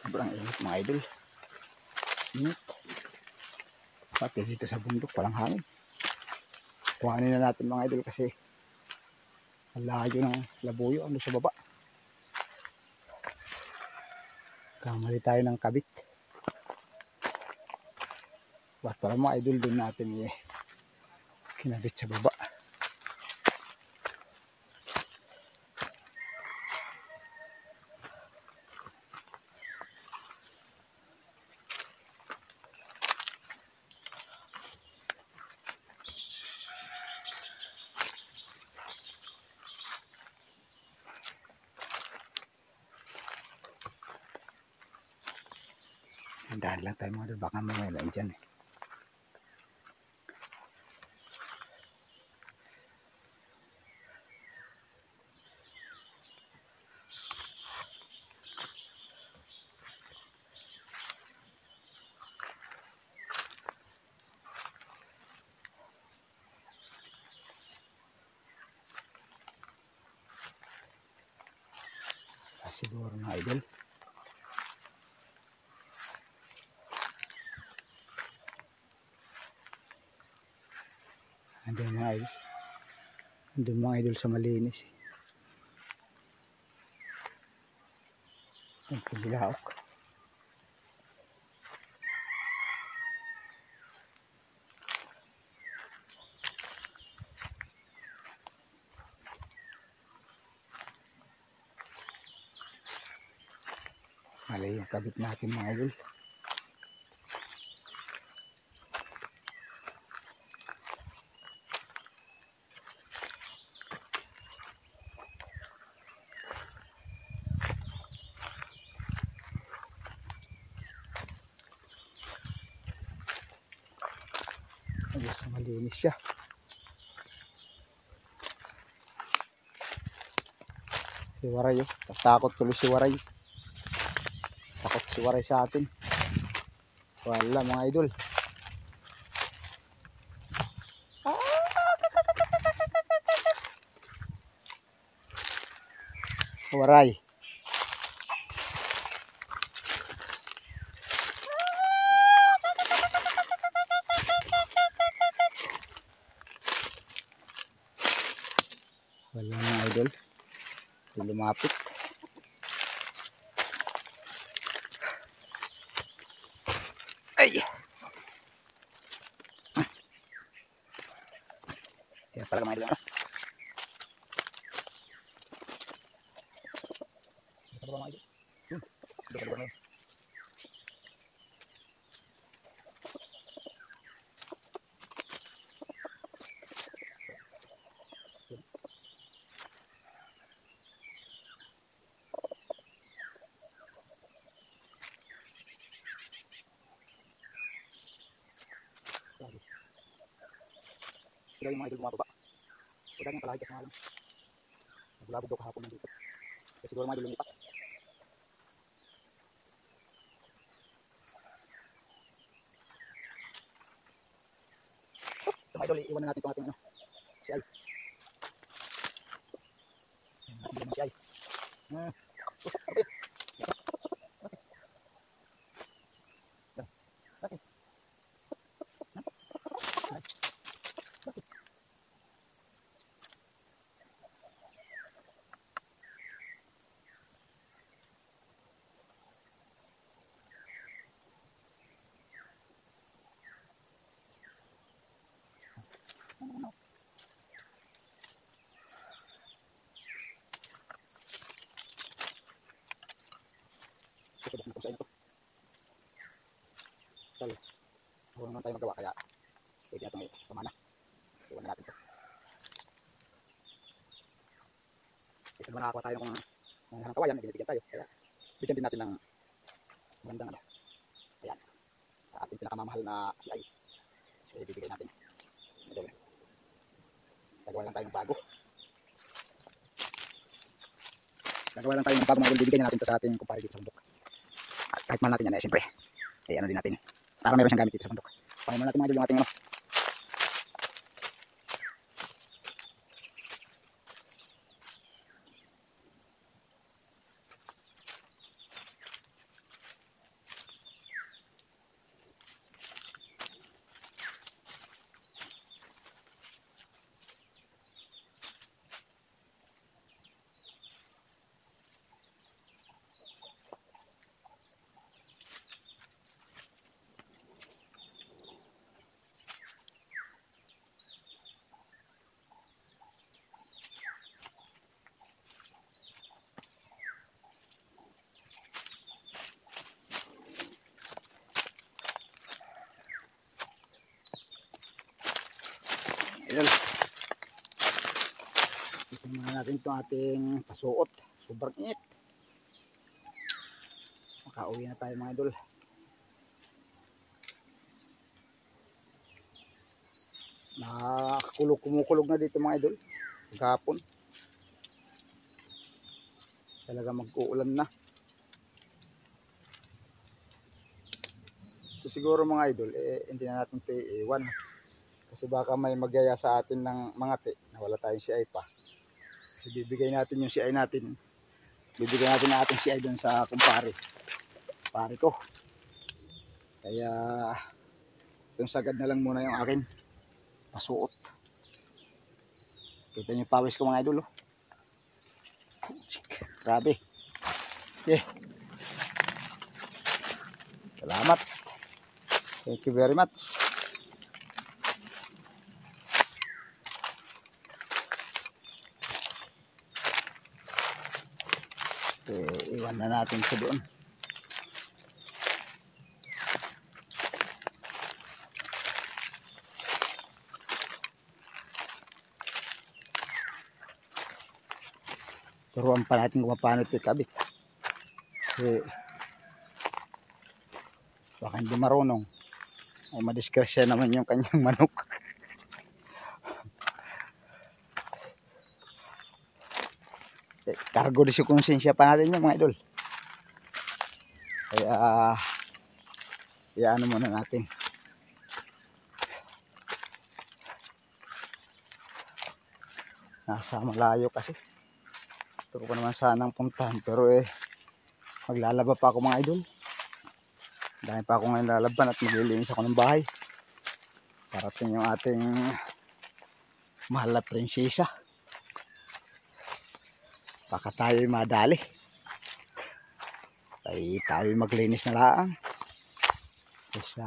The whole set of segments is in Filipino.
Sobrang init mga idol. Init. Pati dito sa bundok walang hangin. Kuhanin na natin mga idol kasi ang layo ng labuyo ano sa baba. Kamali tayo ng kabit. Basta lang mga idol din natin kinabit sa baba. Dahan lang tayo mga idol, baka may lang dyan eh. Siguro mga idol. Andun mga idol. Andun mga idol sa malinis. Ang kabilaok. Mali yung kabit natin mga idol. Ayos, malinis siya. Si Waray oh. Takot tuloy si Waray. Takot si Waray sa atin. Wala mga idol. Waray. Wala mga idol. Lumapit. Ay. Kaya pala mga idol. Ito ba mga idol? Ito ba mga idol? Sila yung mga idol bumababa. Wala niyang palahig kasi nga alam. Naglabog daw kahapon nandito. Kaya siguro mga idol lumipat. So mga idol, iwan na natin itong ating si Ay. Hindi naman si Ay. Huwag naman tayo magawa kaya pwede natin pamana. Iwan na natin ito. Kasi naman nakakuha tayo kung ng kawayan, binibigyan tayo. Kaya bigyan din natin ng magandang ano. Ayan. Sa ating pinakamamahal na si Ay. Kaya ibibigay natin. Gagawa lang tayo ng bago. Gagawa lang tayo ng bago mga idol. Bibigyan natin ito sa ating kumpare dito sa bundok. At kahit mahal natin yan, siyempre. Ano din natin. Para meron siyang gamit dito sa bundok. Paano natin mga idol yung ating ano. Idol, ito muna natin itong ating pasuot. Sobrang init. Makauwi na tayo mga idol. Kumukulog na dito mga idol. Gapon. Talaga mag-uulan na. So, siguro mga idol, hindi na natin ito iiwan. Kasi baka may magyaya sa atin ng mga na wala tayong CI pa. Kasi bibigay natin yung CI natin. Bibigay natin ang ating CI doon sa kumpare. Pare ko. Kaya yung sagad na lang muna yung akin pasuot. Kita niyo pawis ko mga idol. Oh. Grabe. Okay. Salamat. Thank you very much. Iwan na natin ito doon. Turuan pa natin kung paano ito ikabit. Kasi baka hindi marunong. Ay madiskrasya naman yung kanyang manok. Cargo di si konsensya pa natin yung mga idol. Kaya ano muna natin. Nasa malayo kasi. Gusto ko pa naman sanang puntahan. Pero maglalaba pa ako mga idol. Dahil pa ako ngayon lalaban at maglilinis ako ng bahay. Parating yung ating mahal na prinsesa. Baka tayo madali. Tayo maglinis na lang. Kasi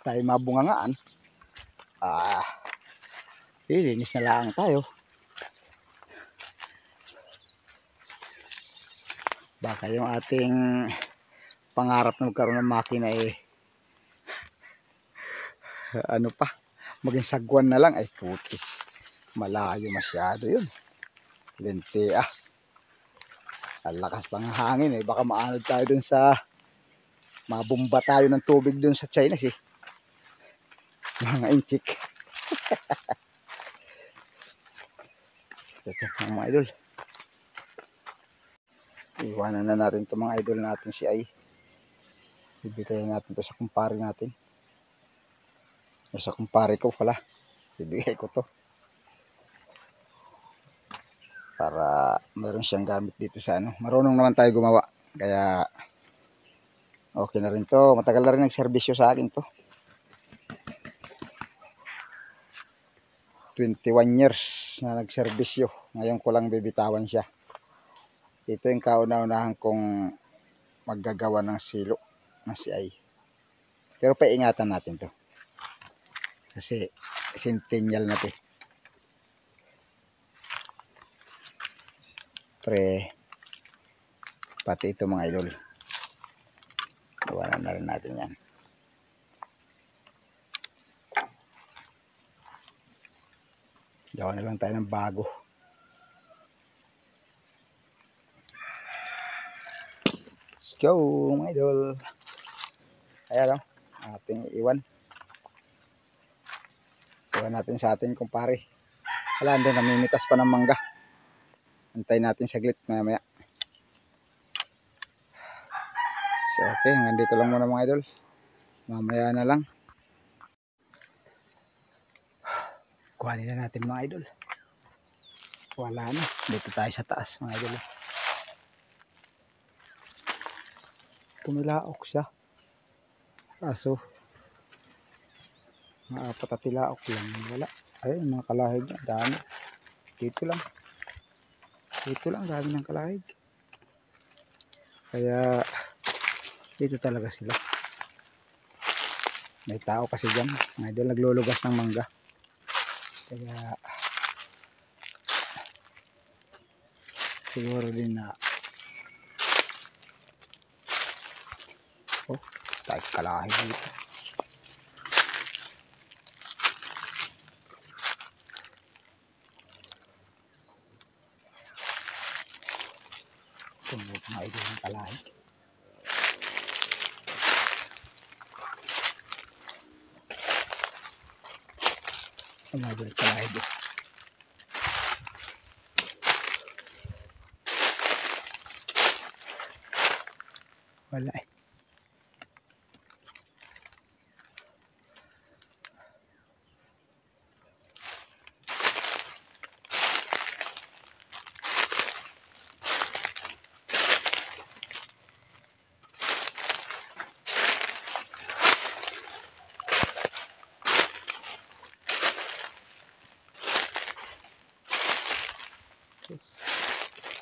tayo mabungangaan. Linis na lang tayo. Baka yung ating pangarap na magkaroon ng makina ano pa, maging sagwan na lang. Ay putis, malayo masyado yun. Linti ang lakas pang hangin baka maanod tayo dun sa mabumba tayo ng tubig dun sa China mga inchik. Ito mga idol, iwanan na natin ito mga idol natin si Ay. Bibigay natin ito sa kumpare natin. O sa kumpare ko pala. Bibigay ko to. Para meron siyang gamit dito sa ano. Marunong naman tayo gumawa. Kaya okay na rin to. Matagal na rin nagserbisyo sa akin to. 21 years na nagserbisyo. Ngayon ko lang bibitawan siya. Ito yung kauna-unahan kong maggagawa ng silo na si Ay. Pero paingatan natin to. Kasi centennial na to. Pati ito mga idol. Iwanan na rin natin yan. Gawa na lang tayo ng bago. Let's go mga idol. Ayan o. Ating iwan. Iwan natin sa ating kumpare. Wala, doon namimitas pa ng mangga. Antayin natin saglit maya. So okay, hanggang dito lang muna mga idol. Mamaya na lang. Kuhanin na natin mga idol. Wala na. Dito tayo sa taas mga idol. Tumilaok siya. Kaso, mga apat na tilaok lang. Wala. Ayun, mga kalahig niya. Dami. Dito lang. Dito lang. Dami ng kalahig. Kaya, dito talaga sila. May tao kasi dyan. May doon naglulugas ng mangga. Kaya, siguro din na, oh, tayo kalahig dito. Tungkol mga idol ng kalahig. Ang mga idol kalahig eh. Wala eh.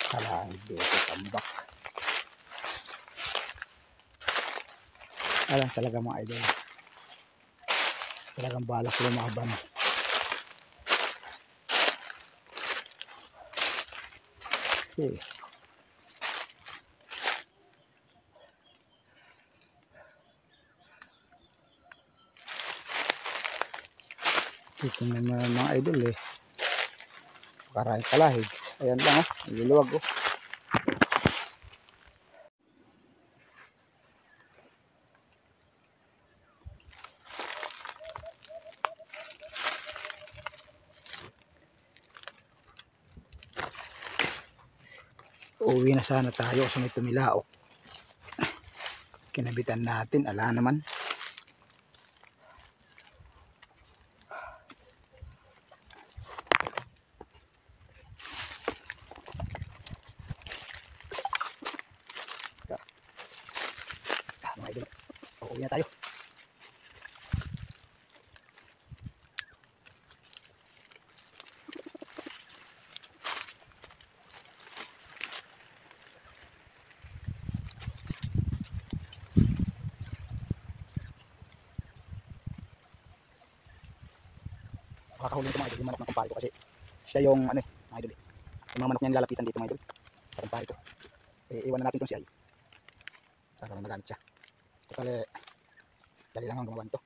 Kalahig dito tambak. Alam talaga mga idol. Talagang balak lumaban. Kasi dito naman mga idol eh. Maraming kalahig. Ayan lang oh. Niluluwag oh. Uwi na sana tayo kasi may tumilaok. Kinabitan natin. Ala naman. Mga idol. Uwi na tayo. Makakahuli ito mga idol. Yung manok ng kumpare ko kasi siya yung ano eh. Mga idol eh. Yung mga manok niya nilalapitan dito mga idol. Sa kumpare ko. Eh, iwan na natin itong si Ay. Saka naman nagamit siya. Total eh. Dali lang ang gumawa nito.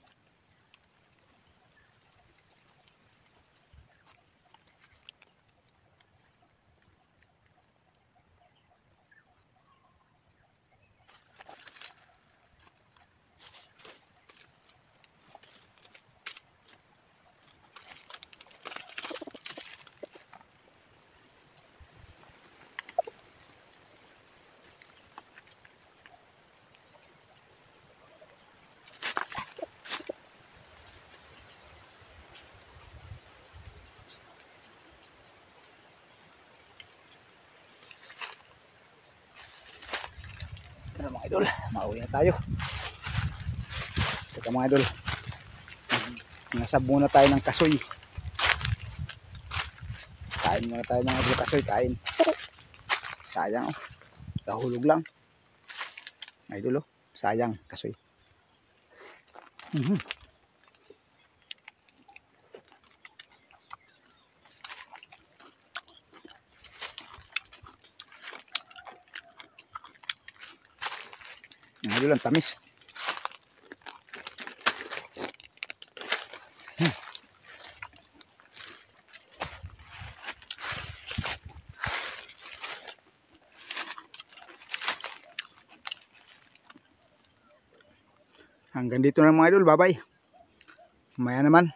Ano mga idol, mauwi na tayo. Teka mga idol, nasab muna tayo ng kasoy. Kain muna tayo mga idol kasoy, kain. Sayang oh, kahulog lang. Mga idol oh, sayang kasoy. Mga idol ang tamis. Hanggang dito na mga idol, bye bye. Mamaya naman